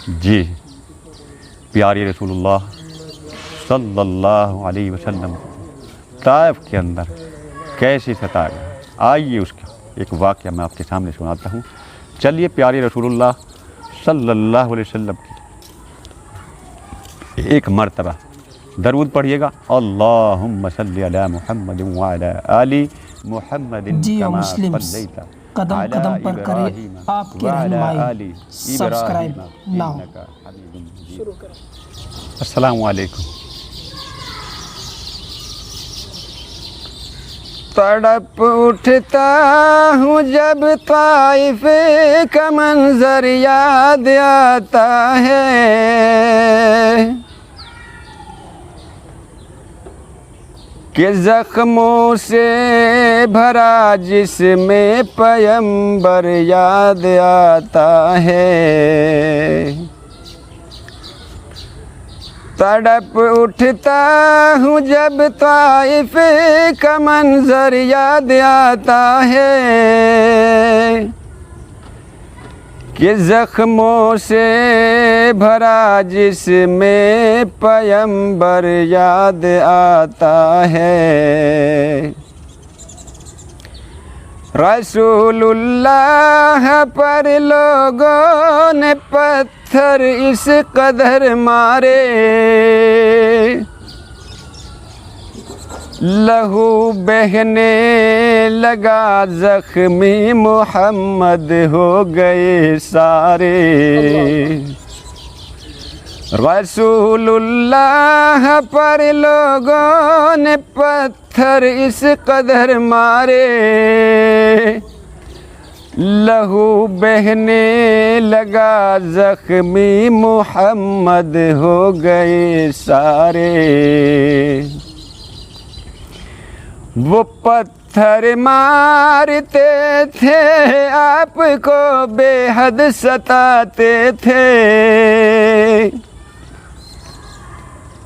جی پیارے رسول اللہ صلی اللہ علیہ وسلم طائف کے اندر کیسے ستایا گیا، آئیے اس کا ایک واقعہ میں آپ کے سامنے سناتا ہوں۔ چلیے پیارے رسول اللہ صلی اللہ علیہ وسلم کی ایک مرتبہ درود پڑھیے گا، اللہم صلی علی محمد وعلی آل محمد جیو کما مسلمز صلیت قدم علی قدم پر کرے ابراہیم آپ کی وعلی رہنمائی، آل سبسکرائب ابراہیم ناؤ۔ انک حمید مجید۔ السلام علیکم۔ تڑپ اٹھتا ہوں جب طائف کا منظر یاد آتا ہے، کہ زخموں سے بھرا جسم پیمبر یاد آتا ہے۔ تڑپ اٹھتا ہوں جب طائف کا منظر یاد آتا ہے، کہ زخموں سے بھرا جسم پیمبر یاد آتا ہے۔ رسول اللہ پر لوگوں نے پتھر اس قدر مارے، لہو بہنے لگا زخمی محمد ہو گئے سارے۔ رسول اللہ پر لوگوں نے پتھر اس قدر مارے، لہو بہنے لگا زخمی محمد ہو گئے سارے۔ وہ پتھر مارتے تھے آپ کو بے حد ستاتے تھے،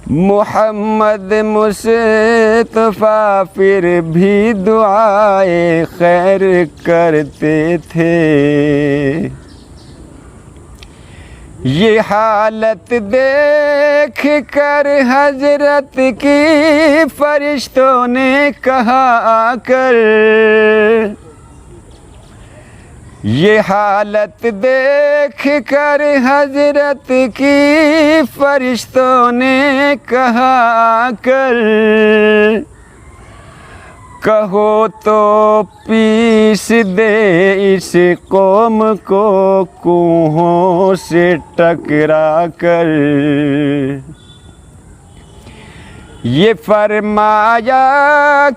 محمد مصطفیٰ پھر بھی دعائے خیر کرتے تھے۔ یہ حالت دیکھ کر حضرت کی فرشتوں نے کہا آ کر، یہ حالت دیکھ کر حضرت کی فرشتوں نے کہا آ کر، کہو تو پیس دے اس قوم کو کوہوں سے ٹکرا کر۔ یہ فرمایا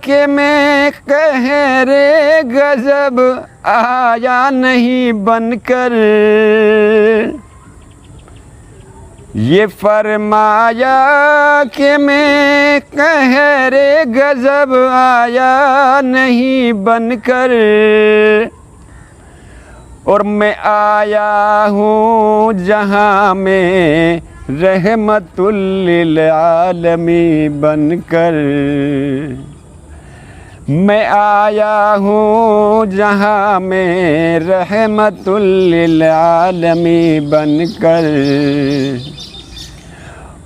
کہ میں قہر غضب آیا نہیں بن کر، یہ فرمایا کہ میں قہر غضب آیا نہیں بن کر، اور میں آیا ہوں جہاں میں رحمت للعالمین بن کر۔ میں آیا ہوں جہاں میں رحمت للعالمین بن کر،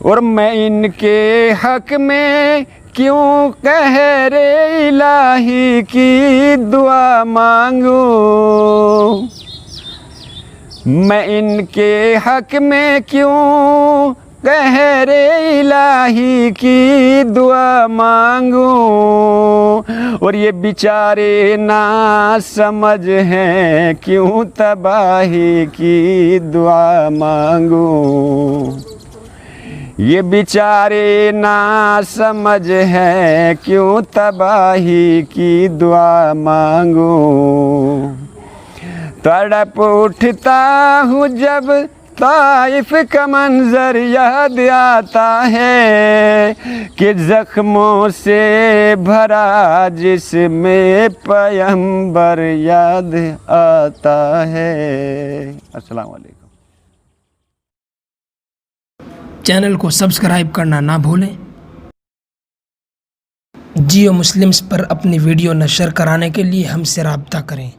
اور میں ان کے حق میں کیوں قہر الہی کی دعا مانگوں، میں ان کے حق میں کیوں قہر الہی کی دعا مانگوں، اور یہ بیچارے نا سمجھ ہیں کیوں تباہی کی دعا مانگوں، یہ بیچارے نا سمجھ ہیں کیوں تباہی کی دعا مانگوں۔ تڑپ اٹھتا ہوں جب طائف کا منظر یاد آتا ہے، کہ زخموں سے بھرا جسم پیمبر یاد آتا ہے۔ السلام علیکم۔ چینل کو سبسکرائب کرنا نہ بھولیں۔ جیو مسلمز پر اپنی ویڈیو نشر کرانے کے لیے ہم سے رابطہ کریں۔